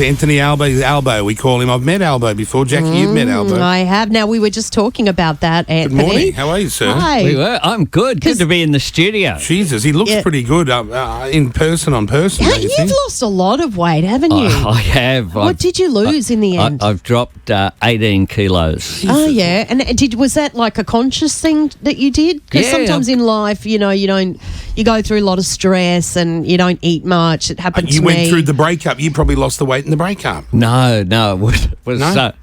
Anthony Albo, we call him. I've met Albo before. Jackie, you've met Albo. I have. Now, we were just talking about that, Anthony. Good morning. How are you, sir? Hi. We were. I'm good. Good to be in the studio. Jesus, he looks pretty good in person, don't you You've think? lost a lot of weight, haven't you? I have. What did you lose in the end? I've dropped 18 kilos. Oh, yeah. And was that like a conscious thing that you did? Because sometimes in life, you go through a lot of stress and you don't eat much. It happened to me. You went through the breakup. You probably lost the weight in the breakup. No.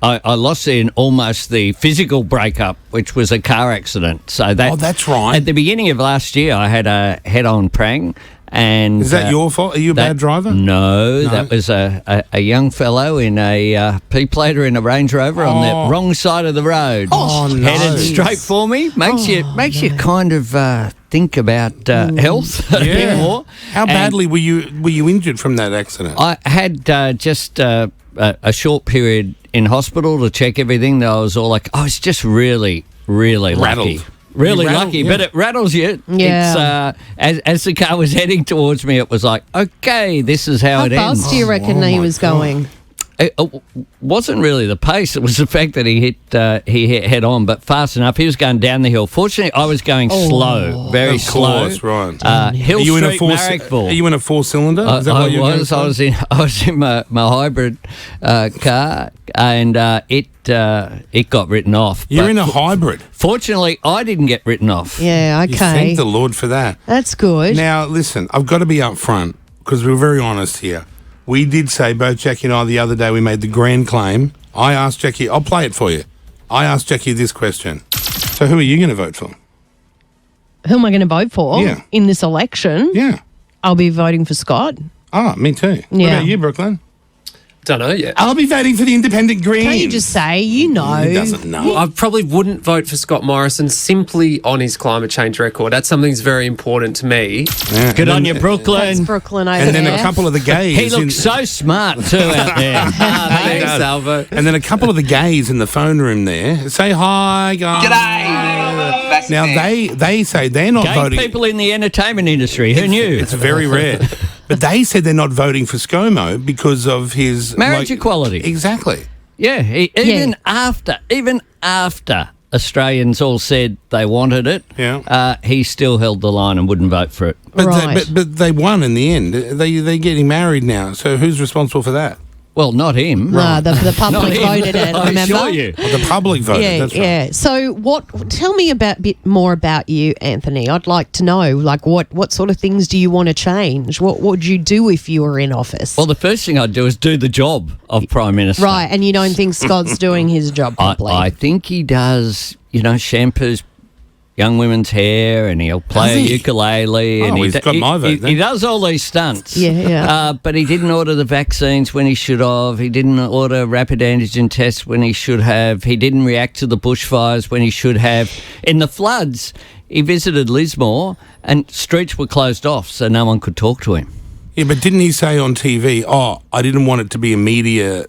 I lost it in almost the physical breakup, which was a car accident. So that's right. At the beginning of last year, I had a head-on prang. And is that your fault? Are you a bad driver? No, that was a young fellow in a P-plater in a Range Rover on the wrong side of the road. Oh, no. Headed straight for me. Makes you kind of think about health a bit more. How badly were you injured from that accident? I had just a short period in hospital to check everything. I was all like, I was just really, really lucky. Really lucky, but it rattles you. Yeah. It's as the car was heading towards me, it was like, okay, this is how it ends. How fast do you reckon he was going? It wasn't really the pace; it was the fact that he hit head on, but fast enough. He was going down the hill. Fortunately, I was going slow, very slow. Of course, right. Hill Street, Marrickville. Are you in a 4-cylinder? I was in my hybrid car, and it got written off. You're in a hybrid. Fortunately, I didn't get written off. Yeah, okay. You thank the Lord for that. That's good. Now, listen, I've got to be up front because we're very honest here. We did say, both Jackie and I, the other day, we made the grand claim. I asked Jackie, I'll play it for you. I asked Jackie this question. So who are you going to vote for? Who am I going to vote for in this election? Yeah. I'll be voting for Scott. Ah, me too. Yeah. What about you, Brooklyn? Don't know yet. I'll be voting for the Independent Greens. Can't you just say, you know? He doesn't know. I probably wouldn't vote for Scott Morrison simply on his climate change record. That's something that's very important to me. Yeah. Good on you, Brooklyn. That's Brooklyn over And then there. a couple of the gays. He looks so smart too out there. Thanks, Salvo. And then a couple of the gays in the phone room there say, hi, guys. G'day. Now, they say they're not Gay voting. people in the entertainment industry. Who knew? It's very rare. But they said they're not voting for ScoMo because of his... Marriage equality. Exactly. Yeah, even after Australians all said they wanted it, he still held the line and wouldn't vote for it. But they won in the end. They're getting married now. So who's responsible for that? Well, not him. No, the public voted it, I remember? assure you. Well, the public voted, Yeah, that's yeah. right. So tell me a bit more about you, Anthony. I'd like to know, like, what sort of things do you want to change? What would you do if you were in office? Well, the first thing I'd do is do the job of Prime Minister. Right, and you don't think Scott's doing his job properly? I think he does, shampoos young women's hair, and he'll play a ukulele. And he's got my vote then. He does all these stunts. Yeah. But he didn't order the vaccines when he should have. He didn't order rapid antigen tests when he should have. He didn't react to the bushfires when he should have. In the floods, he visited Lismore and streets were closed off, so no one could talk to him. Yeah, but didn't he say on TV, I didn't want it to be a media,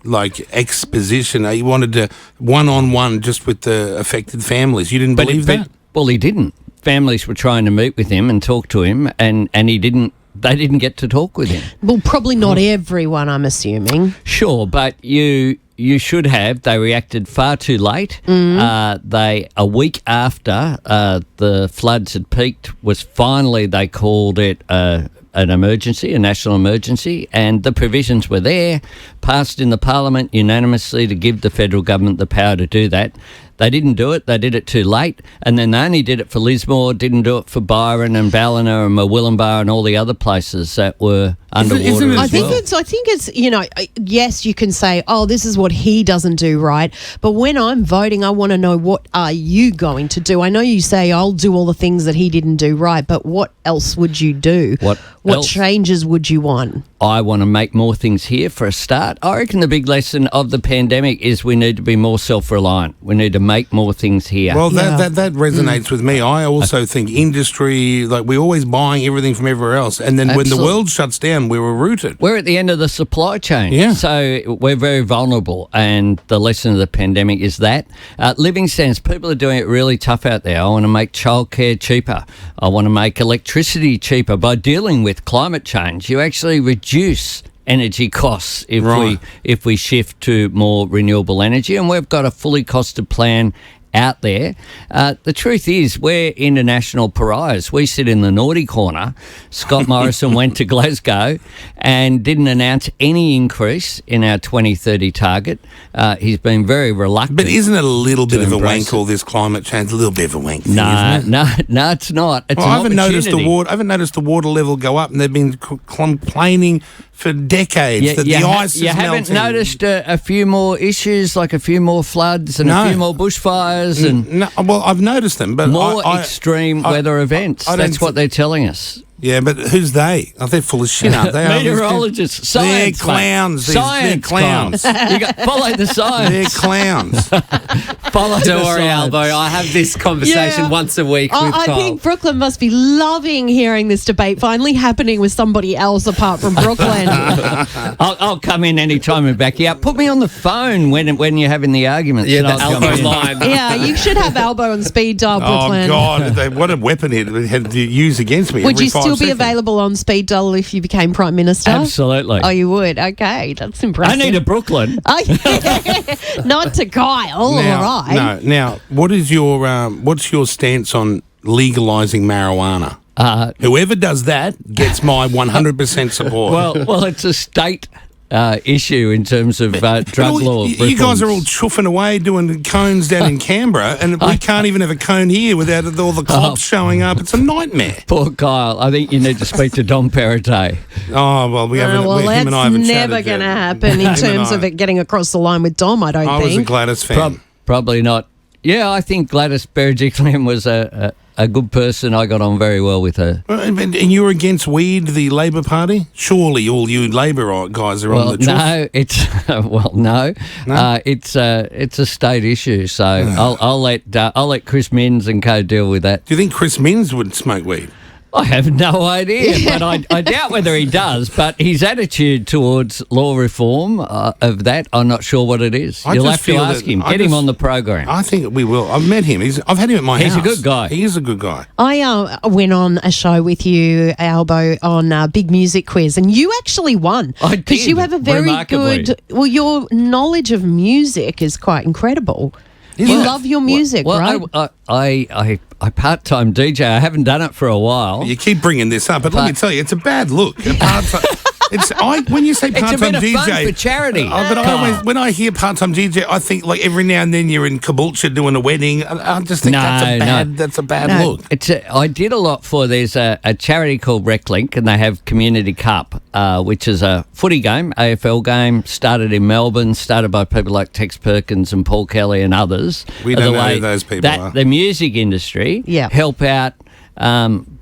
exposition. He wanted to one-on-one just with the affected families. You didn't believe that? Well, he didn't. Families were trying to meet with him and talk to him, and he didn't. They didn't get to talk with him. Well, probably not everyone, I'm assuming. Sure, but you should have. They reacted far too late. A week after the floods had peaked, was finally they called it an emergency, a national emergency, and the provisions were there, passed in the Parliament unanimously to give the federal government the power to do that. They didn't do it. They did it too late. And then they only did it for Lismore, didn't do it for Byron and Ballina and Murwillumbah and all the other places that were underwater I think it's, yes, you can say, this is what he doesn't do right. But when I'm voting, I want to know, what are you going to do? I know you say I'll do all the things that he didn't do right, but what else would you do? What changes would you want? I want to make more things here for a start. I reckon the big lesson of the pandemic is we need to be more self-reliant. We need to make more things here. Well, that resonates with me. I also think industry, we're always buying everything from everywhere else. And then when the world shuts down, we were rooted. We're at the end of the supply chain. Yeah. So we're very vulnerable. And the lesson of the pandemic is that. Living standards, people are doing it really tough out there. I want to make childcare cheaper. I want to make electricity cheaper. By dealing with climate change, you actually reduce energy costs Right. if we shift to more renewable energy, and we've got a fully costed plan out there. The truth is, we're international pariahs. We sit in the naughty corner. Scott Morrison went to Glasgow and didn't announce any increase in our 2030 target. He's been very reluctant. But isn't it a little bit of a embrace wank, all this climate change? A little bit of a wank thing, No, isn't it? no, it's not. It's Well, an I haven't noticed opportunity. I haven't noticed the water level go up, and they've been complaining for decades that the ice is you haven't melting. noticed a few more issues, like a few more floods and No. a few more bushfires and No, well, I've noticed them, but more I- extreme I- weather events. I don't That's what they're telling us. Yeah, but who's they? Oh, they're full of shit, aren't they? Meteorologists, They're science, clowns. mate. They're Science, clowns. You got follow the They're science. clowns. Follow Don't the worry, science. Albo. I have this conversation Yeah. once a week with I Carl. think Brooklyn must be loving hearing this debate finally happening with somebody else apart from Brooklyn. I'll come in any time and back you up. Put me on the phone when you're having the arguments. Yeah, and the I'll come Albo in. line. Yeah, you should have Albo on speed dial, Oh, Brooklyn. God. What a weapon it had to use against me. Would every you 5 still be seconds. available on speed dial if you became Prime Minister? Absolutely. Oh, you would? Okay, that's impressive. I need a Brooklyn. Oh, yeah. Not to Kyle, Now, all right. No, now, what's your stance on legalising marijuana? Whoever does that gets my 100% support. Well, it's a state issue in terms of drug law. You guys are all reforms. chuffing away doing cones down in Canberra, and we can't even have a cone here without all the cops showing up. It's a nightmare. Poor Kyle. I think you need to speak to Dom Perrottet. Oh, well, we haven't. Well, him that's and I haven't never chatted going to yet. happen in Him and terms I- of it getting across the line with Dom, I don't I was a think. Gladys fan. Probably not. Yeah, I think Gladys Berejiklian was a good person. I got on very well with her. And you're against weed, the Labor Party? Surely all you Labor guys are Well, on the truth. no, it's no. It's a state issue. So I'll let Chris Minns and co deal with that. Do you think Chris Minns would smoke weed? I have no idea, but I doubt whether he does. But his attitude towards law reform of that, I'm not sure what it is. I You'll just have to feel ask that- him. I Get him just- on the program. I think we will. I've met him. I've had him at my house. He's a good guy. He is a good guy. I went on a show with you, Albo, on Big Music Quiz, and you actually won. I Because you did, have a very remarkably. good... Well, your knowledge of music is quite incredible. Is You it? love your music, right? I part-time DJ. I haven't done it for a while. You keep bringing this up, but let me tell you, it's a bad look. When you say It's a part-time bit of DJ, fun for charity. But when I hear part-time DJ, I think like every now and then you're in Caboolture doing a wedding. I just think that's a bad look. I did a lot for. There's a charity called RecLink, and they have Community Cup, which is a footy game, AFL game, started in Melbourne, started by people like Tex Perkins and Paul Kelly and others. We don't know who those people are. The music industry help out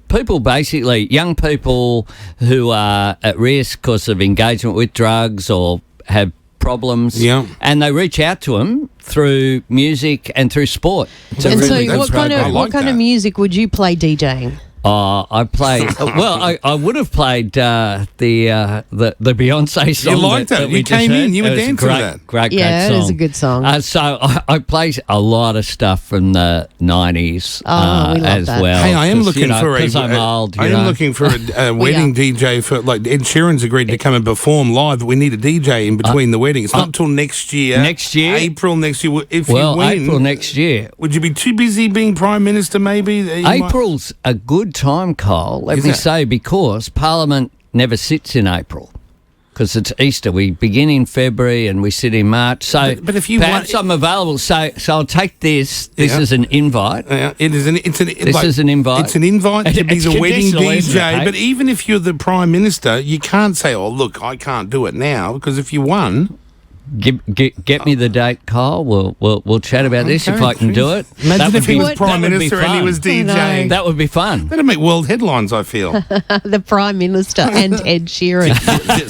people, basically young people who are at risk because of engagement with drugs or have problems, and they reach out to them through music and through sport. It's a And really so good what kind program. of that. music would you play DJing? I played. Well, I would have played the Beyonce song. You liked that. we You just came in, heard. you were It was a dancing to great, that. Great Yeah, song. it is a good song. So I played a lot of stuff from the 90s we love as that. well. Hey, I am 'cause, looking for a. because I'm old. I am looking for a wedding DJ for like Ed Sheeran's agreed to come and perform live. But we need a DJ in between the wedding. It's not until next year. Next year? April next year. If Well, you win, April next year. would you be too busy being Prime Minister? Maybe that you might- April's a good time, Kyle. Let Is me it? say, because Parliament never sits in April. Because it's Easter, we begin in February and we sit in March. So, But if you perhaps want- I'm available. So I'll take this. This Yeah. is an invite. It is an. It's an. This is an invite. It's an invite to be It's the wedding conditional, isn't DJ. it, hey? But even if you're the Prime Minister, you can't say, "Oh, look, I can't do it now," because if you won, Get me the date, Kyle. We'll chat about this if Okay, I can do geez. it. Imagine That would if he be- was that Prime would be Minister and he fun. was DJing. That would be fun. That'd make world headlines. I feel. The Prime Minister and Ed Sheeran.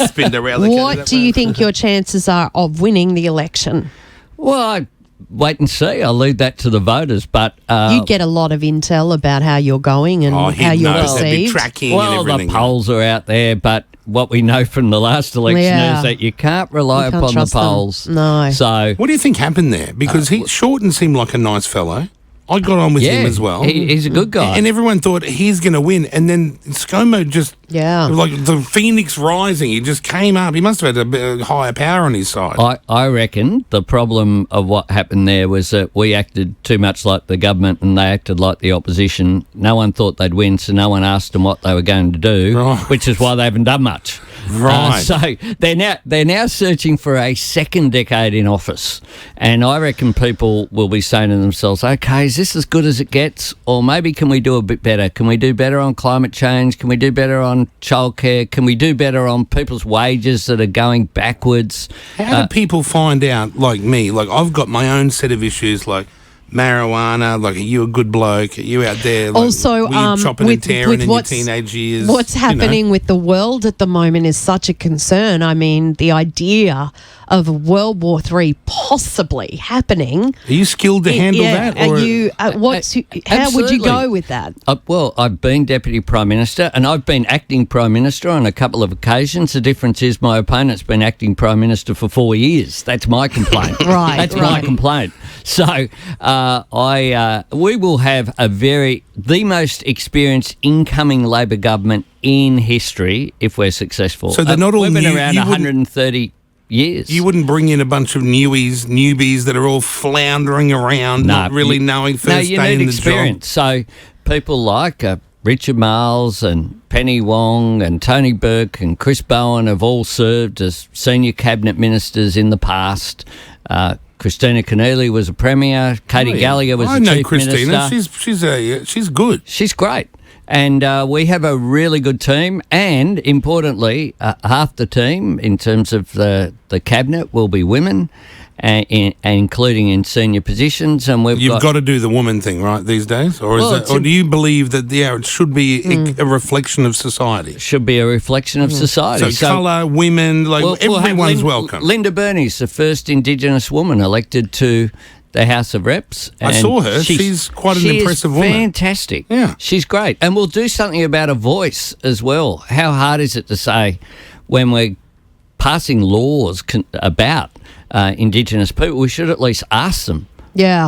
Spin around the What do you think your chances are of winning the election? Well, I wait and see. I'll leave that to the voters. But You'd get a lot of intel about how you're going and Oh, how he you're knows. They'd be received. tracking well, and everything. the polls are out there, but what we know from the last election Yeah. is that you can't rely You can't upon the trust them. polls. No. So What do you think happened there? Because Shorten seemed like a nice fellow. I got on with him as well. He's a good guy. And everyone thought he's going to win. And then ScoMo just, like the phoenix rising, he just came up. He must have had a bit of higher power on his side. I reckon the problem of what happened there was that we acted too much like the government and they acted like the opposition. No one thought they'd win, so no one asked them what they were going to do, which is why they haven't done much. Right. So they're now searching for a second decade in office, and I reckon people will be saying to themselves, "Okay, is this as good as it gets, or maybe can we do a bit better? Can we do better on climate change? Can we do better on childcare? Can we do better on people's wages that are going backwards?" How do people find out, like me? Like, I've got my own set of issues, like marijuana. Like, are you a good bloke? Are you out there? Like, also, were you chopping and tearing in your what's- teenage years? What's happening with the world at the moment is such a concern. I mean, the idea of World War III possibly happening. Are you skilled to handle that? Are or- you? How would you Absolutely. go with that? Well, I've been Deputy Prime Minister and I've been Acting Prime Minister on a couple of occasions. The difference is my opponent's been Acting Prime Minister for 4 years. That's my complaint. Right, That's my right. complaint. So we will have the most experienced incoming Labor government in history if we're successful. So they're not all We've been new. around You wouldn't- 130 years. You wouldn't bring in a bunch of newbies that are all floundering around, not really knowing first you day need in the experience. So people like Richard Marles and Penny Wong and Tony Burke and Chris Bowen have all served as senior cabinet ministers in the past. Christina Keneally was a premier. Katie Gallagher was I the know chief Christina. minister. She's good. She's great. And we have a really good team. And importantly, half the team in terms of the cabinet will be women, including in senior positions. And You've got to do the woman thing, right, these days? Or or do you believe that it should be a reflection of society? Should be a reflection of society. So colour, women, everyone's welcome. Linda Burney's the first Indigenous woman elected to the House of Reps. I saw her. She's quite an impressive woman. Fantastic. Yeah. She's great. And we'll do something about a voice as well. How hard is it to say when we're passing laws about Indigenous people, we should at least ask them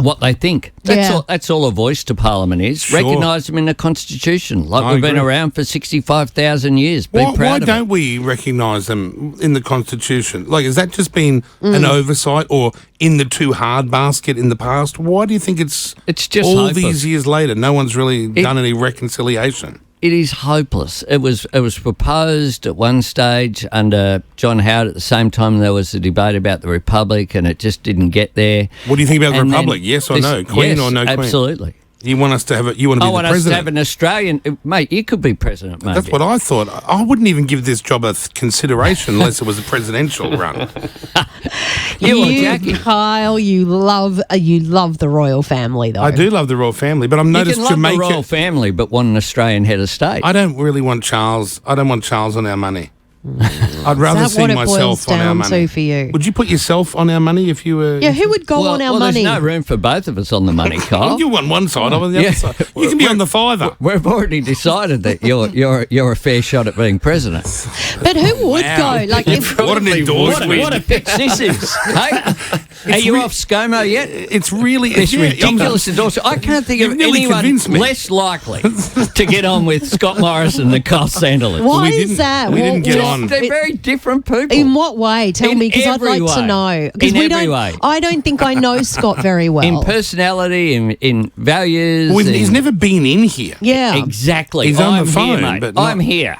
what they think. That's all a voice to Parliament is. Sure. Recognise them in the Constitution. Like I we've been agree. around for 65,000 years. Be proud Why of don't it. we recognise them in the Constitution? Like, has that just been an oversight or in the too hard basket in the past? Why do you think it's just all hopeless. these years later, no one's really done any reconciliation? It is hopeless. It was proposed at one stage under John Howard. At the same time, there was a debate about the Republic, and it just didn't get there. What do you think about the And then Republic? Yes or no? Queen yes, or no Queen? Absolutely. You want us to have you want to I be want the us to have president? an Australian... Mate, you could be president, maybe. That's what I thought. I wouldn't even give this job a consideration unless it was a presidential run. You or Jackie. Kyle, you love the royal family, though. I do love the royal family, but I've You noticed can love Jamaica. the royal family, but want an Australian head of state. I don't really want Charles. I don't want Charles on our money. I'd rather Is that see what it myself boils on our down money. to for you? Would you put yourself on our money if you were? Yeah, who would go on our money? There's no room for both of us on the money, Kyle. You on one side, I'm on the Yeah. other side. You can be on the fiver. We've already decided that you're a fair shot at being president. But who would Wow. go? Like, if, What an endorsement. What a fix this is. Hey? Are you off ScoMo yet? It's really This yeah, ridiculous endorsement. I can't think of You've nearly anyone convinced me. less likely to get on with Scott Morrison than Kyle Sandilands. why we is didn't- that? we didn't get on. They're very different people. In what way? Tell In me, because I'd every like to way. know. In we every don't. way. I don't think I know Scott very well. in personality, in values. He's never been in here. yeah. Exactly. He's on the I'm phone, here, mate. but not- I'm here.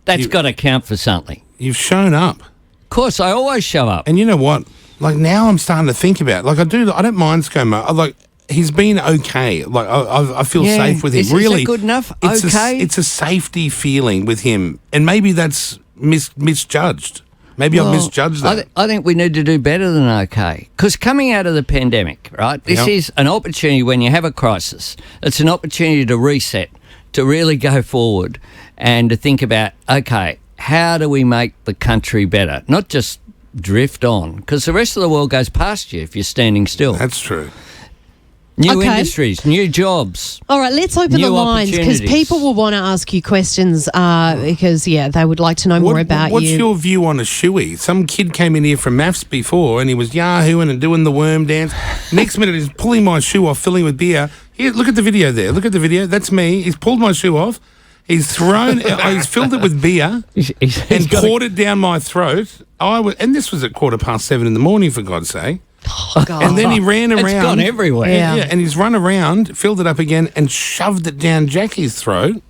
That's got to count for something. You've shown up, Of course, I always show up. and you know what? Like now, I'm starting to think about. Like I don't mind ScoMo. He's been okay. Like I feel Yeah. safe with him. Is that Really good enough? It's Okay. it's a safety feeling with him, and maybe that's misjudged. Maybe I've misjudged that. I think we need to do better than okay. Because coming out of the pandemic, right, this Yep. is an opportunity when you have a crisis. It's an opportunity to reset, to really go forward and to think about, okay, how do we make the country better? Not just drift on, because the rest of the world goes past you if you're standing still. That's true. New Okay. industries, new jobs. All right, let's open New the lines because opportunities. people will want to ask you questions because, they would like to know more about What's you. your view on a shoey? Some kid came in here from maths before and he was yahooing and doing the worm dance. Next minute he's pulling my shoe off, filling with beer, Here, look at the video there. Look at the video. That's me. He's pulled my shoe off. He's thrown. He's filled it with beer and poured it down my throat. And this was at 7:15 in the morning, for God's sake. Oh, God. And then he ran around. It's gone everywhere. Yeah. And he's run around, filled it up again, and shoved it down Jackie's throat.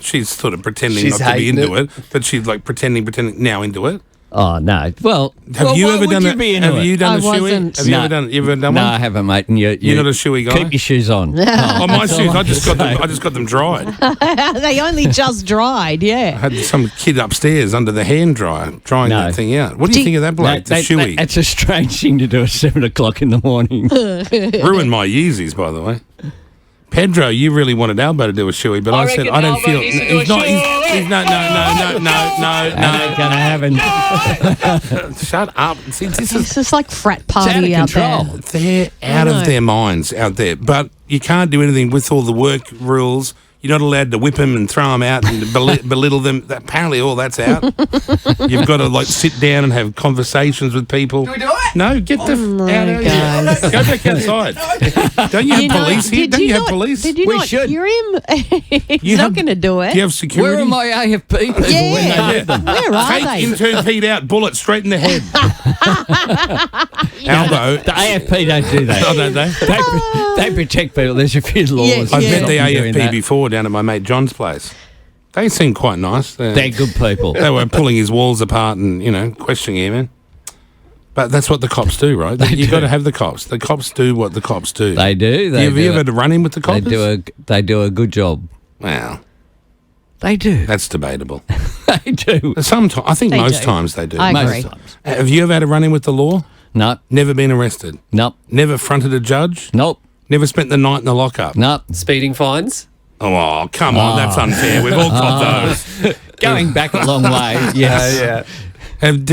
She's sort of pretending She's not to be hating into it, but she's like pretending now into it. Oh, no. Well, Have you why ever would done you it? be into Have it? you done I a shoey? wasn't. Have you ever done? You ever done No, one? I haven't, mate. And you're not a shoey guy? Keep your shoes on. Oh, my That's all shoes! I I just got them dried. They only just dried, I yeah. had some kid upstairs under the hand dryer drying No. that thing out. What do you think of that bloke? The shoey That's a strange thing to do at 7 o'clock in the morning. ruined my Yeezys, by the way. Pedro, you really wanted Albo to do a shoey, but I said I don't feel. He's not. He's no. That ain't going to happen. Shut up. See, this is It's just like frat It's out of party out control. there. they're out know. of their minds out there. But you can't do anything with all the work rules. You're not allowed to whip them and throw them out and belittle them. Apparently, all that's out. You've got to like sit down and have conversations with people. Do we do it? No, get the out of here. Go back outside. Don't you have police here? Don't you have police? Did you We not should. hear him? He's You not have- going to do it. Do you have security? Where are my AFP people when they Yeah. need them? Where are Take they? intern Pete out, bullet straight in the head. Albo. The AFP don't do that. Oh, don't they? They protect people. There's a few laws. Yeah, I've yeah. met the Stop them doing AFP that. before down at my mate John's place. They seem quite nice. They're good people. They were pulling his walls apart and, questioning him. But that's what the cops do, right? You've got to have the cops. The cops do what the cops do. They do. Have you ever had to run in with the They cops? they do a good job. Well, They do. that's debatable. They do. Sometimes, I think They most do. times they do. I Most agree. times. Have you ever had to run in with the law? No. Never been arrested? Nope. Never fronted a judge? Nope. Never spent the night in the lockup? Nope. Speeding fines? Oh, come on, that's unfair. We've all got those. Going back a long way. Yes. Yeah. Have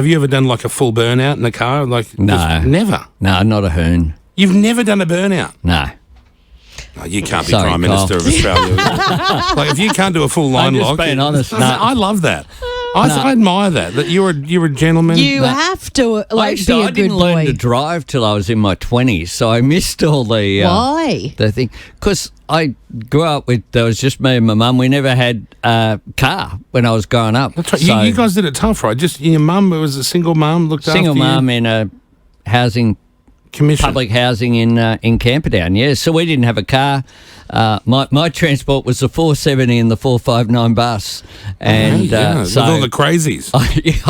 you ever done like a full burnout in the car? Like No. never. No, not a hoon. You've never done a burnout. No. Oh, you can't be Sorry, Prime Carl. Minister of Australia. Like if you can't do a full line I'm just lock, being honest. No. I love that. I admire that. That you're a gentleman. You have to like be I a good didn't learn to boy. drive till I was in my 20s, so I missed all the Why? the thing. Because I grew up with there was just me and my mum. We never had a car when I was growing up. That's right. So You guys did it tough, right? Just your mum was a single mum, looked single after mum you. in a housing. Commission. Public housing in Camperdown, yeah. So we didn't have a car. My transport was the 470 and the 459 bus, and yeah, so with all the crazies.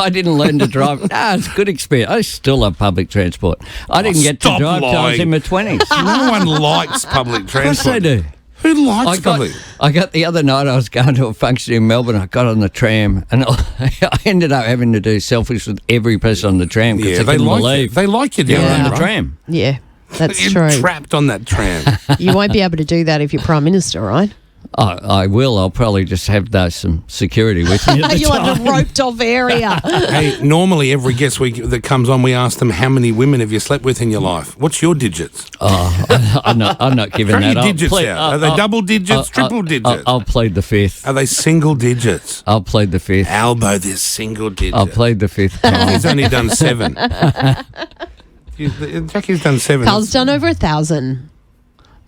I didn't learn to drive. No, it's a good experience. I still love public transport. I didn't get to stop drive till I was lying. in my 20s. No one likes public Of course transport. they do. Who likes public? I got the other night. I was going to a function in Melbourne. I got on the tram, and I ended up having to do selfies with every person on the tram because Yeah, they couldn't like believe you. They like you down you're there, on the right? tram. Yeah, that's You're true. trapped on that tram. You won't be able to do that if you're Prime Minister, right? I will. I'll probably just have some security with me at the You'll have time. a roped off area. Hey, normally every guest that comes on, we ask them how many women have you slept with in your life. What's your digits? I'm not giving Throw that. your I'll digits plead- out. Are they double digits, triple digits? I'll plead the fifth. Are they single digits? I'll plead the fifth. Albo, they're single digits. I'll plead the fifth. Tom. He's only done 7. Jackie's done 7. Carl's done over 1,000.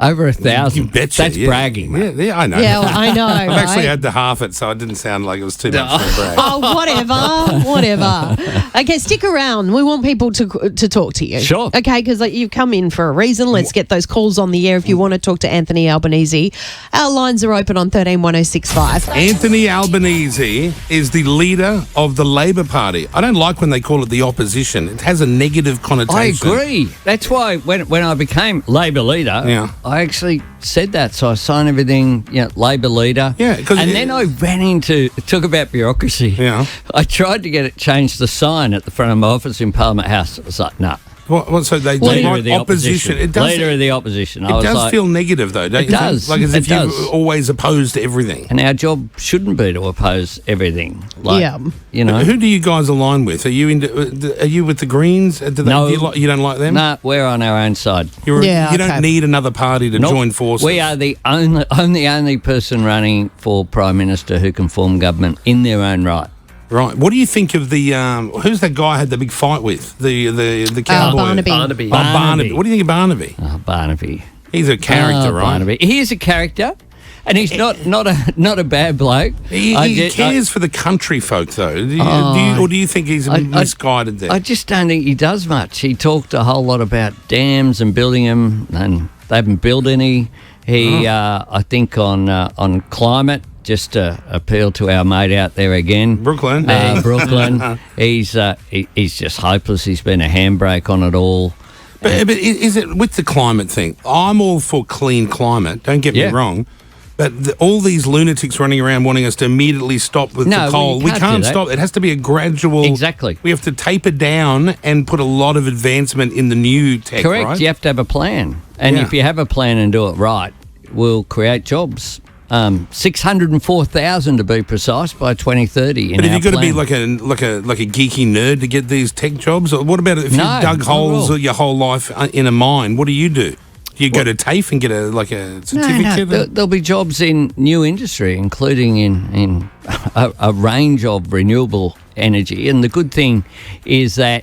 Over 1,000. You betcha. That's yeah. bragging. Mate. Yeah, I know. Yeah, well, I know. I've actually right? had to half it, so it didn't sound like it was too much for a brag. Oh, whatever. Okay, stick around. We want people to talk to you. Sure. Okay, because you've come in for a reason. Let's get those calls on the air if you want to talk to Anthony Albanese. Our lines are open on 131065. Anthony Albanese is the leader of the Labor Party. I don't like when they call it the opposition. It has a negative connotation. I agree. That's why when I became Labor leader, Yeah. I actually said that. So I signed everything, Labor leader. Yeah, 'cause and it- then I ran into, talk about bureaucracy. Yeah. I tried to get it changed the sign at the front of my office in Parliament House. It was like, no. What, so they Leader write of the opposition. It does, Leader of the opposition. I it was does like, feel negative, though, don't It you think? does. Like as It if you're does. always opposed to everything. and our job shouldn't be to oppose everything. Like, Yeah. You know. Who do you guys align with? Are you are you with the Greens? Do they, No. you don't like them? Nah, we're on our own side. Yeah, You don't okay. need another party to Nope. join forces. We are the only person running for Prime Minister who can form government in their own right. Right. What do you think of the who's that guy I had the big fight with? The cowboy Barnaby. Barnaby. Oh, Barnaby. What do you think of Barnaby? Oh, Barnaby. He's a character, right? Barnaby. He is a character, and he's not a bad bloke. He cares for the country folk, though. Or do you think he's misguided there? I just don't think he does much. He talked a whole lot about dams and building them, and they haven't built any. He, I think, on climate, just to appeal to our mate out there again, Brooklyn. Brooklyn. He's just hopeless. He's been a handbrake on it all. But is it with the climate thing? I'm all for clean climate. Don't get me wrong. But all these lunatics running around wanting us to immediately stop with the coal. We can't stop. It has to be a gradual... Exactly. We have to taper down and put a lot of advancement in the new tech, Correct. right? You have to have a plan. And if you have a plan and do it right, we'll create jobs. 604,000 to be precise by 2030. But have you got to be like a geeky nerd to get these tech jobs? Or what about if you dug holes your whole life in a mine? What do? Do you go to TAFE and get a certificate? No. There'll be jobs in new industry, including in a range of renewable energy. And the good thing is that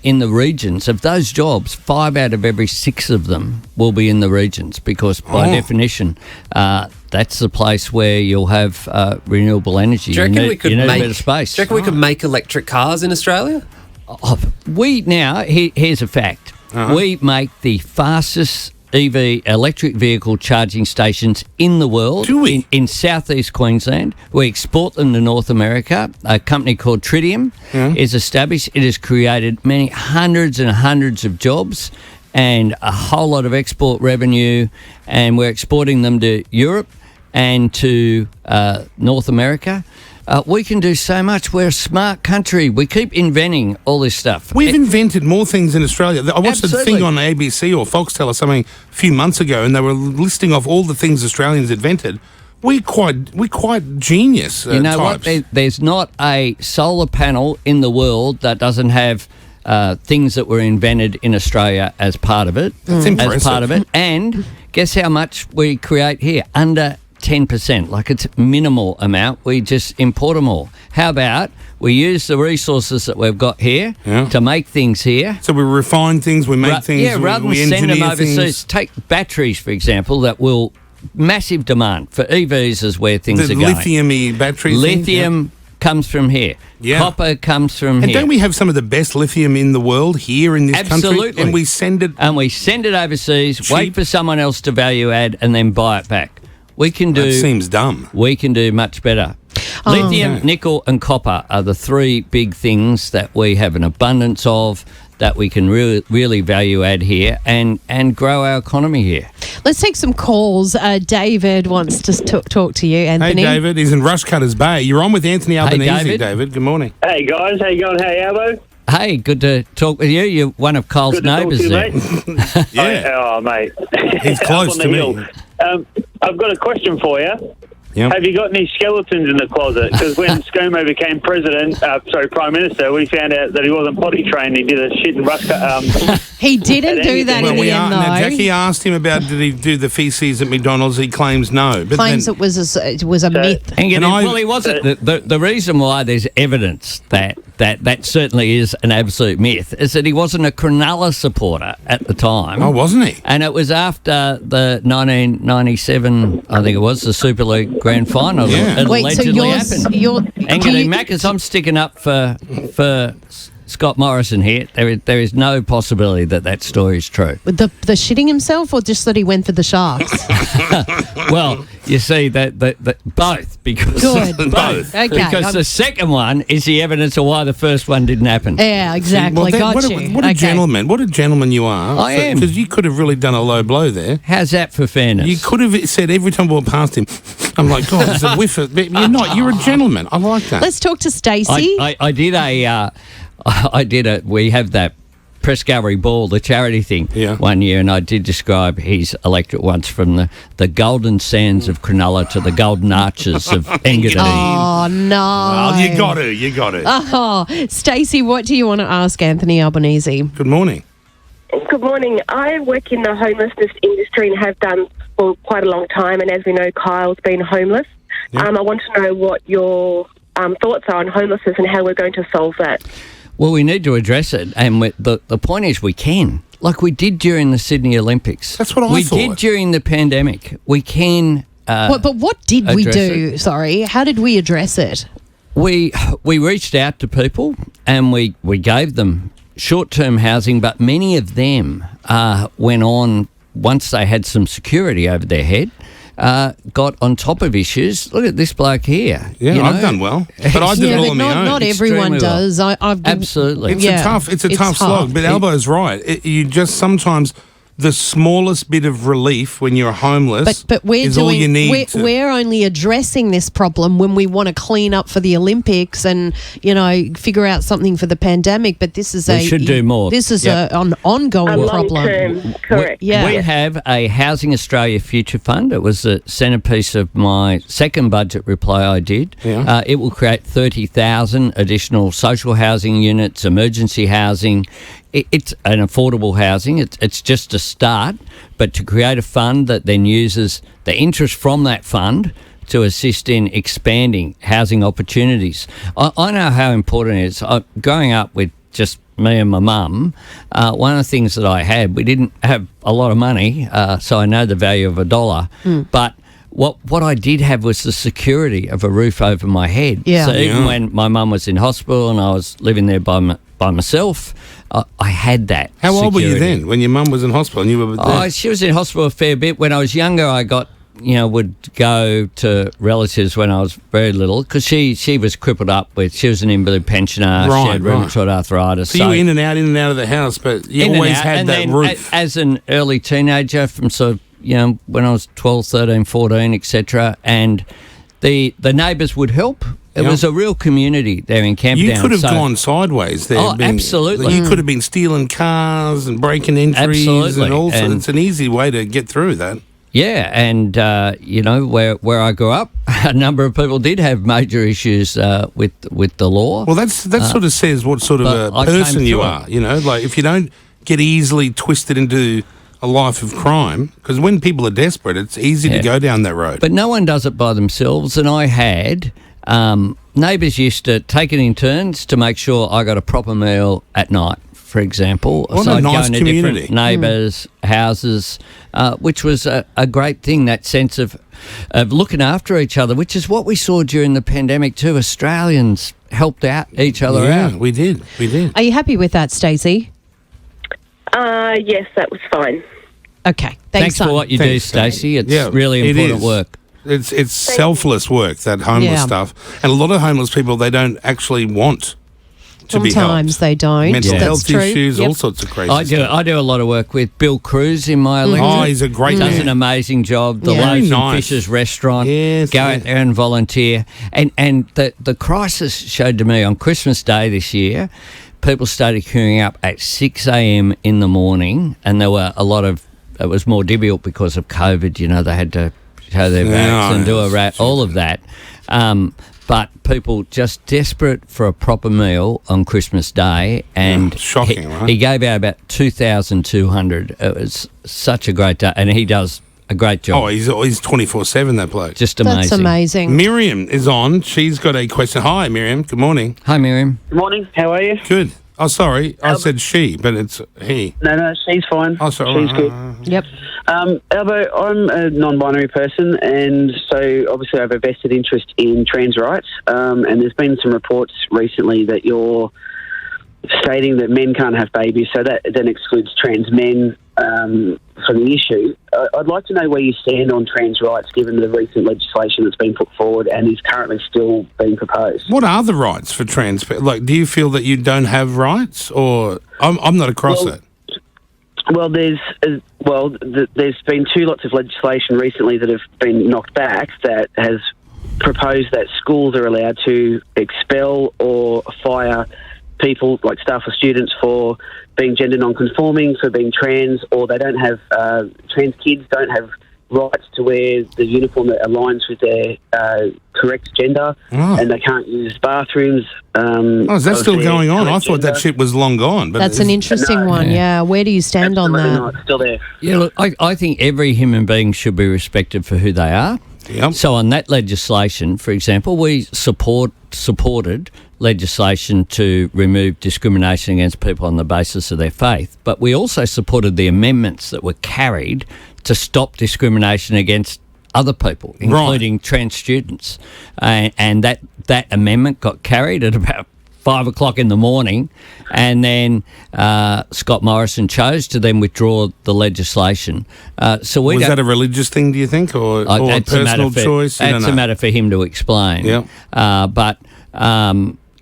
in the regions of those jobs, 5 out of every 6 of them will be in the regions because by definition, that's the place where you'll have renewable energy. Do you reckon we could make a bit of space? Do you reckon we could make electric cars in Australia? Here's a fact. We make the fastest EV electric vehicle charging stations in the world. Do we? In southeast Queensland. We export them to North America. A company called Tritium is established. It has created many hundreds and hundreds of jobs and a whole lot of export revenue, and we're exporting them to Europe and to North America. We can do so much. We're a smart country. We keep inventing all this stuff. We've invented more things in Australia. I watched a Absolutely. thing on ABC or Foxtel or something a few months ago, and they were listing off all the things Australians invented. We're quite genius. You know types. what? There's not a solar panel in the world that doesn't have things that were invented in Australia as part of it. That's impressive. As part of it. And guess how much we create here? Under 10%. Like, it's minimal amount. We just import them all. How about we use the resources that we've got here to make things here? So we refine things, we make things. Yeah, rather we than send them engineer overseas. things. Take batteries, for example, that will massive demand for EVs is where things The are going. lithium-y batteries. Lithium comes from here. Yeah. Copper comes from And here. don't we have some of the best lithium in the world here in this country? Absolutely. And we send it. And we send it overseas, Cheap. wait for someone else to value add, and then buy it back. We can do. That seems dumb. We can do much better. Lithium, nickel, and copper are the 3 big things that we have an abundance of that we can really value add here and grow our economy here. Let's take some calls. David wants to talk to you, Anthony. Hey, David. He's in Rushcutters Bay. You're on with Anthony Albanese, David. Good morning. Hey guys, how you going? Hey Albo. Hey, good to talk with you. You're one of Cole's Good to talk neighbours to you, there. mate. Yeah. Oh, mate. He's close Up on to the me. hill. I've got a question for you. Yep. Have you got any skeletons in the closet? Because when ScoMo became Prime Minister, we found out that he wasn't potty trained. He did a shit and rush. He didn't do that in the end, though. Now, Jackie asked him about did he do the feces at McDonald's. He claims no. But Claims then, it was a myth. Well, he wasn't. The reason why there's evidence that certainly is an absolute myth is that he wasn't a Cronulla supporter at the time. Oh, wasn't he? And it was after the 1997, I think it was, the Super League Grand Final. Yeah. It Wait, so allegedly yours, happened. And Maccas, I'm sticking up for Scott Morrison here. There is no possibility that story is true. the shitting himself, or just that he went for the Sharks? Well, you see that both because Good. Both. Okay. because the second one is the evidence of why the first one didn't happen. Yeah, exactly. Well, Got what you. a gentleman. What a gentleman you are. I am. Because you could have really done a low blow there. How's that for fairness? You could have said every time we walked past him, I'm like, God, there's a whiff of... But you're not. You're a gentleman. I like that. Let's talk to Stacey. We have that press gallery ball, the charity thing, one year, and I did describe his electorate once from the golden sands of Cronulla to the golden arches of Engadine. Oh, no. Well, you got to. Oh, Stacey, what do you want to ask Anthony Albanese? Good morning. Good morning. I work in the homelessness industry and have done for quite a long time. And as we know, Kyle's been homeless. Yeah. I want to know what your thoughts are on homelessness and how we're going to solve that. Well, we need to address it, and the point is we can. like we did during the Sydney Olympics. That's what I we thought. did during the pandemic. We can. But what did we address do? it. Sorry, how did we address it? We reached out to people and we gave them short-term housing, but many of them went on, once they had some security over their head, got on top of issues. Look at this bloke here. Yeah, you know? I've done well, but I did it all but on my own. not everyone Extremely well. does. I've Absolutely. It's Yeah, a tough slog. But Albo's right. You just sometimes the smallest bit of relief when you're homeless But we're is doing. all you need. We're only addressing this problem when we want to clean up for the Olympics and figure out something for the pandemic. But this is We should do more. This is Yep. an ongoing A problem. long-term, correct. Yeah. We have a Housing Australia Future Fund. It was the centrepiece of my second budget reply I did. Yeah. It will create 30,000 additional social housing units, emergency housing. It's an affordable housing. It's just a start, but to create a fund that then uses the interest from that fund to assist in expanding housing opportunities. I know how important it is. Growing up with just me and my mum, one of the things that I had, we didn't have a lot of money, so I know the value of $1. But what I did have was the security of a roof over my head. Yeah. So even Yeah. when my mum was in hospital and I was living there by myself, I had that. How old were you security. then when your mum was in hospital and you were there? Oh, she was in hospital a fair bit. When I was younger, I would go to relatives when I was very little because she was crippled up with, she was an invalid pensioner, she had Right. rheumatoid arthritis. So you were in and out of the house, but you in and always out. had And that then roof. As an early teenager, from sort of, when I was 12, 13, 14, etc., and the neighbours would help. It Yeah. was a real community there in Camperdown. You could have So- gone sideways there. Oh, absolutely. You could have been stealing cars and breaking entries. Absolutely. And also, And- it's an easy way to get through that. Yeah, and where I grew up, a number of people did have major issues with the law. Well, that sort of says what sort of but a I came person you through are. Like if you don't get easily twisted into a life of crime, because when people are desperate, it's easy to Yeah. go down that road. But no one does it by themselves, and I had neighbours used to take it in turns to make sure I got a proper meal at night, for example. What so a I'd nice go into community. different neighbours' houses, which was a great thing, that sense of looking after each other, which is what we saw during the pandemic too. Australians helped out each other yeah, out. we did. Are you happy with that, Stacey? Yes, that was fine. Okay. Thanks for son. what you do, Thanks, Stacey. It's Yeah, really it important is. work. It's selfless work, that homeless Yeah. stuff. And a lot of homeless people, they don't actually want to be helped. Sometimes they don't. Mental That's health true. issues, Yep. all sorts of crazy I do. stuff. I do a lot of work with Bill Cruz in my electorate. Oh, he's a great Does man. an amazing job. The Yeah. Loaves Very and nice. Fishes restaurant. Yes, Go yeah. out there and volunteer. And the crisis showed to me on Christmas Day this year, people started queuing up at 6 a.m. in the morning, and there were a lot of. It was more difficult because of COVID. They had to show their backs and do all of that. But people just desperate for a proper meal on Christmas Day, and shocking, right? he gave out about 2,200. It was such a great day, and he does a great job. Oh, he's 24/7, that bloke. Just amazing. That's amazing. Miriam is on. She's got a question. Hi, Miriam. Good morning. Hi, Miriam. Good morning. How are you? Good. Oh, sorry. I said she, but it's he. No, she's fine. Oh, sorry. She's good. Yep. Albo, I'm a non-binary person, and so obviously I have a vested interest in trans rights. And there's been some reports recently that you're stating that men can't have babies, so that then excludes trans men from the issue. I'd like to know where you stand on trans rights, given the recent legislation that's been put forward and is currently still being proposed. What are the rights for trans people? Like, do you feel that you don't have rights, or I'm not across Well, it? Well, there's been two lots of legislation recently that have been knocked back that has proposed that schools are allowed to expel or fire people, like staff or students, for being gender non-conforming, for being trans, or they don't have trans kids don't have rights to wear the uniform that aligns with their correct gender, and they can't use bathrooms. Oh, is that still going on? I thought that shit was long gone. But That's an interesting No. one. Yeah. Where do you stand on that? No, it's still there. Yeah, look, I think every human being should be respected for who they are. Yep. So on that legislation, for example, we support supported legislation to remove discrimination against people on the basis of their faith, but we also supported the amendments that were carried to stop discrimination against other people, including trans students. And that amendment got carried at about 5 o'clock in the morning, and then Scott Morrison chose to then withdraw the legislation. Was that a religious thing, do you think, or a personal choice? That's a matter for him to explain. Yeah. But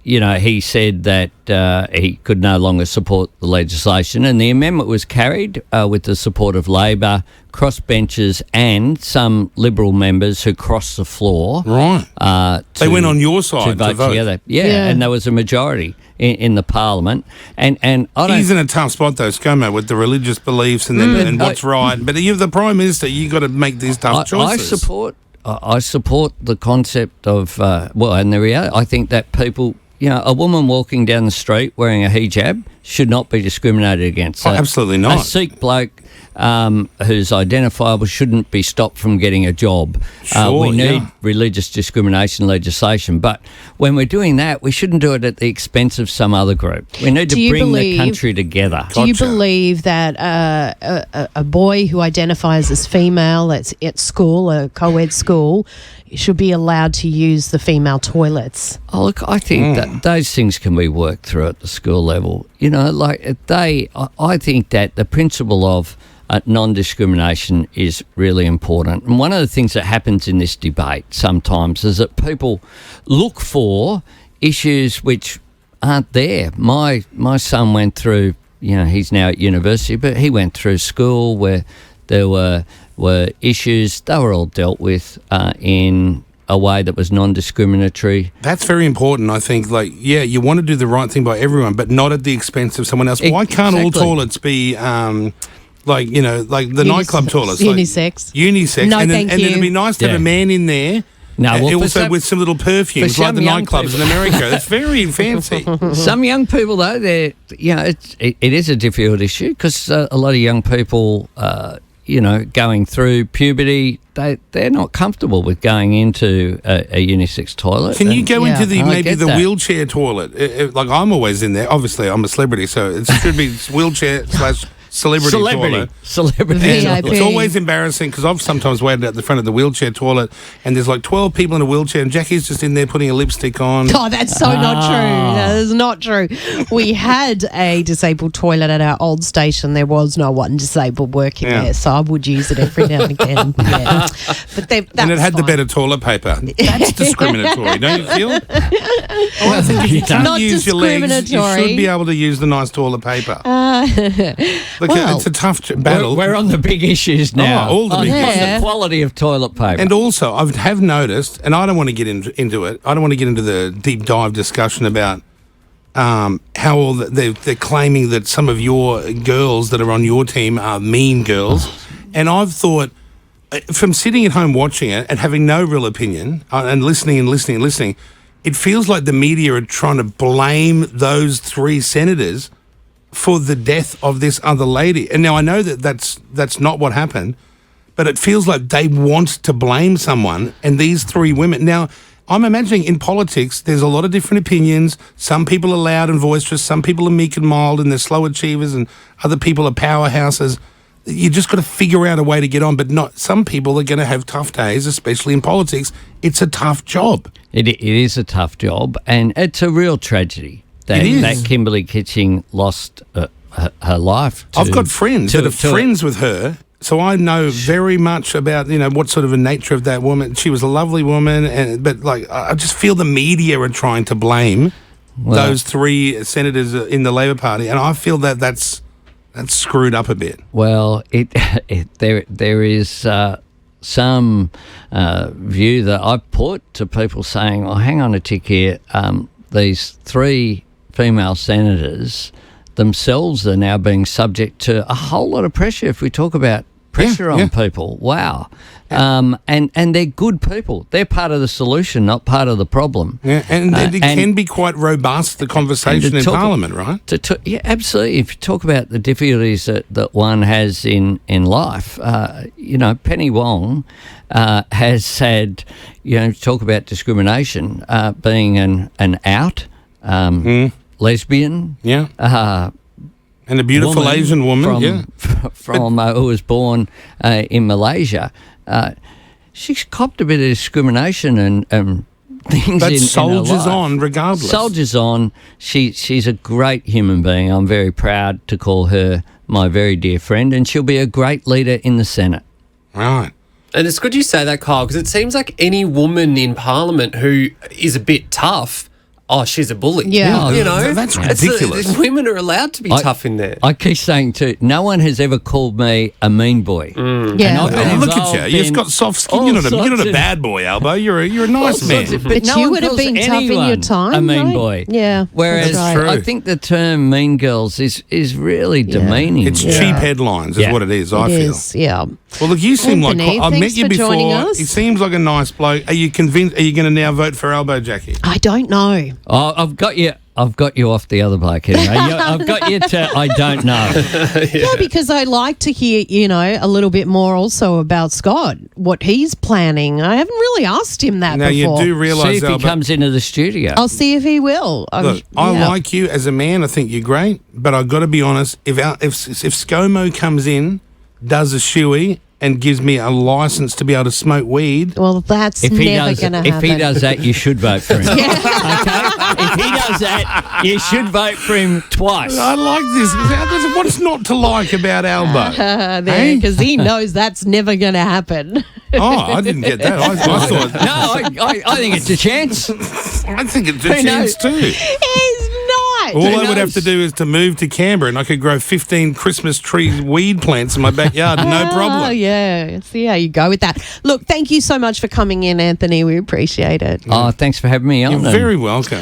he said that he could no longer support the legislation, and the amendment was carried with the support of Labor, crossbenchers, and some Liberal members who crossed the floor. Right. They went on your side to vote together. Yeah, and there was a majority in the Parliament. And I don't. He's in a tough spot though, ScoMo, with the religious beliefs and what's right. But you're the Prime Minister. You've got to make these tough choices. I support the concept of and the reality. I think that people. A woman walking down the street wearing a hijab should not be discriminated against. Absolutely not. A Sikh bloke who's identifiable shouldn't be stopped from getting a job. We need religious discrimination legislation, but when we're doing that, we shouldn't do it at the expense of some other group. We need to bring the country together. Do you believe that a boy who identifies as female that's at school, a co-ed school, should be allowed to use the female toilets? Oh, look, I think that those things can be worked through at the school level. I think that the principle of non-discrimination is really important. And one of the things that happens in this debate sometimes is that people look for issues which aren't there. My son went through, he's now at university, but he went through school where there were issues. They were all dealt with in a way that was non-discriminatory. That's very important, I think. You want to do the right thing by everyone, but not at the expense of someone else. Why can't all toilets be the nightclub toilets? Unisex. Unisex. No, and thank you. it'd be nice to have a man in there. Also with some little perfumes, like the nightclubs in America. It's very fancy. Some young people, though, it is a difficult issue because a lot of young people, going through puberty, they're not comfortable with going into a unisex toilet. Can you go into the wheelchair toilet? Like I'm always in there. Obviously, I'm a celebrity, so it should be wheelchair / celebrity toilet. It's always embarrassing because I've sometimes waited at the front of the wheelchair toilet and there's like 12 people in a wheelchair and Jackie's just in there putting a lipstick on. Oh, that's so not true. That is not true. We had a disabled toilet at our old station. There was no one disabled working there, so I would use it every now and again. Yeah. But and it had the better toilet paper. That's discriminatory, don't you feel? I think if you can't use your legs, you should be able to use the nice toilet paper. It's a tough battle. We're on the big issues now. All the big issues. The quality of toilet paper. And also, I have noticed, and I don't want to get into it, I don't want to get into the deep dive discussion about how they're claiming that some of your girls that are on your team are mean girls. And I've thought, from sitting at home watching it and having no real opinion and listening, it feels like the media are trying to blame those 3 senators for the death of this other lady. And now I know that that's not what happened, but it feels like they want to blame someone, and these 3 women. Now, I'm imagining in politics, there's a lot of different opinions. Some people are loud and boisterous, some people are meek and mild, and they're slow achievers, and other people are powerhouses. You just got to figure out a way to get on, but not. Some people are going to have tough days, especially in politics. It's a tough job. It is a tough job, and it's a real tragedy. That Kimberly Kitching lost her life. I've got friends that are friends with her, so I know very much about what sort of a nature of that woman. She was a lovely woman, but I just feel the media are trying to blame those 3 senators in the Labor Party, and I feel that's screwed up a bit. Well, there is some view that I've put to people saying, "Oh, hang on a tick here. These 3 female senators themselves are now being subject to a whole lot of pressure if we talk about pressure on yeah. people. Wow. And they're good people. They're part of the solution, not part of the problem. Yeah, and it can be quite robust, the conversation in Parliament, right? Yeah, absolutely. If you talk about the difficulties that one has in life, Penny Wong has had, talk about discrimination, being an out lesbian. Yeah. And a beautiful Asian woman, from who was born in Malaysia. She's copped a bit of discrimination and things. But in soldiers her life. on regardless. Soldiers on. She's a great human being. I'm very proud to call her my very dear friend, and she'll be a great leader in the Senate. Right. And it's good you say that, Kyle, because it seems like any woman in Parliament who is a bit tough, she's a bully. Yeah. That's ridiculous. Women are allowed to be tough in there. I keep saying too, no one has ever called me a mean boy. Yeah. Look at you. You've got soft skin. You're not a bad boy, Albo. You're a nice man. But no you one would have calls been tough in your anyone time, a mean right? boy. Yeah. Whereas that's right. True. I think the term mean girls is really demeaning. It's cheap headlines is what it is, I It feel. is, yeah. Well, look, you seem Anthony, like... I've met thanks you for before. joining us. He seems like a nice bloke. Are you convinced... Are you going to now vote for Albo, Jackie? I don't know. Oh, I've got you off the other bloke anyway. I've got you to I don't know. Yeah, because I like to hear, a little bit more also about Scott, what he's planning. I haven't really asked him that Now, before. you do See realise, if he Albo... comes into the studio. I'll see if he will. Look, I like you as a man. I think you're great. But I've got to be honest, if ScoMo comes in, does a shoey and gives me a licence to be able to smoke weed... Well, that's never going to happen. If he does that, you should vote for him. Okay? If he does that, you should vote for him twice. I like this. What's not to like about Albo? Because he knows that's never going to happen. Oh, I didn't get that. I thought... No, I think it's a chance. I think it's a Who chance knows? too. He's not. All I would have to do is to move to Canberra and I could grow 15 Christmas tree weed plants in my backyard, no problem. Oh, yeah. See how you go with that. Look, thank you so much for coming in, Anthony. We appreciate it. Oh, thanks for having me on. You're very welcome.